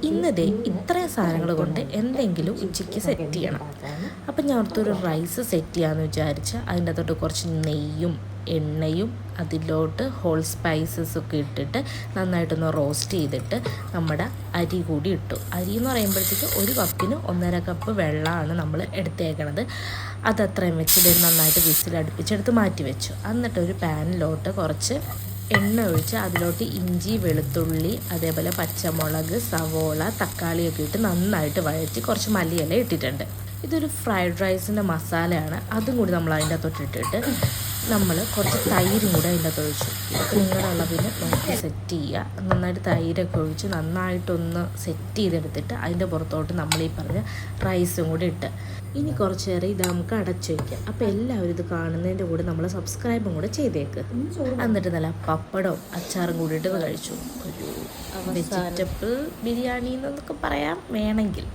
ഇന്നതേ ഇത്രയും സാധനങ്ങൾ കൊണ്ട് എന്തെങ്കിലും ഉച്ചയ്ക്ക് സെറ്റ് ചെയ്യണം. അപ്പം ഞാൻ ഓർത്തൊരു റൈസ് സെറ്റ് ചെയ്യാമെന്ന് വിചാരിച്ച് അതിൻ്റെ അകത്തോട്ട് കുറച്ച് നെയ്യും എണ്ണയും അതിലോട്ട് ഹോൾ സ്പൈസസ് ഒക്കെ ഇട്ടിട്ട് നന്നായിട്ടൊന്ന് റോസ്റ്റ് ചെയ്തിട്ട് നമ്മുടെ അരി കൂടി ഇട്ടു. അരി എന്ന് പറയുമ്പോഴത്തേക്ക് ഒരു കപ്പിന് 1.5 കപ്പ് വെള്ളമാണ് നമ്മൾ എടുത്തേക്കണത്. അതത്രയും വെച്ചിട്ട് നന്നായിട്ട് വിസിലടുപ്പിച്ചെടുത്ത് മാറ്റി വെച്ചു. എന്നിട്ട് ഒരു പാനിലോട്ട് കുറച്ച് എണ്ണ ഒഴിച്ച് അതിലോട്ട് ഇഞ്ചി വെളുത്തുള്ളി അതേപോലെ പച്ചമുളക് സവോള തക്കാളിയൊക്കെ ഇട്ട് നന്നായിട്ട് വഴറ്റി കുറച്ച് മല്ലിയില ഇട്ടിട്ടുണ്ട്. ഇതൊരു ഫ്രൈഡ് റൈസിൻ്റെ മസാലയാണ്. അതും കൂടി നമ്മൾ അതിൻ്റെ അകത്തോട്ട് ഇട്ടിട്ട് നമ്മൾ കുറച്ച് തൈരും കൂടെ അതിൻ്റെ അകത്ത് ഒഴിച്ചു. അപ്പോൾ നിങ്ങളുടെ അളവിന് നോക്കി സെറ്റ് ചെയ്യുക. നന്നായിട്ട് തൈരൊക്കെ ഒഴിച്ച് നന്നായിട്ടൊന്ന് സെറ്റ് ചെയ്തെടുത്തിട്ട് അതിൻ്റെ പുറത്തോട്ട് നമ്മൾ ഈ പറഞ്ഞ റൈസും കൂടി ഇട്ട് ഇനി കുറച്ച് നേരം ഇത് നമുക്ക് അടച്ചു വയ്ക്കാം. അപ്പോൾ എല്ലാവരും ഇത് കാണുന്നതിൻ്റെ കൂടെ നമ്മൾ സബ്സ്ക്രൈബും കൂടെ ചെയ്തേക്ക്. എന്നിട്ട് നല്ല പപ്പടവും അച്ചാറും കൂടിയിട്ട് കഴിച്ചു. ഒരു വെജിറ്റബിൾ ബിരിയാണി എന്നൊക്കെ പറയാം വേണമെങ്കിൽ.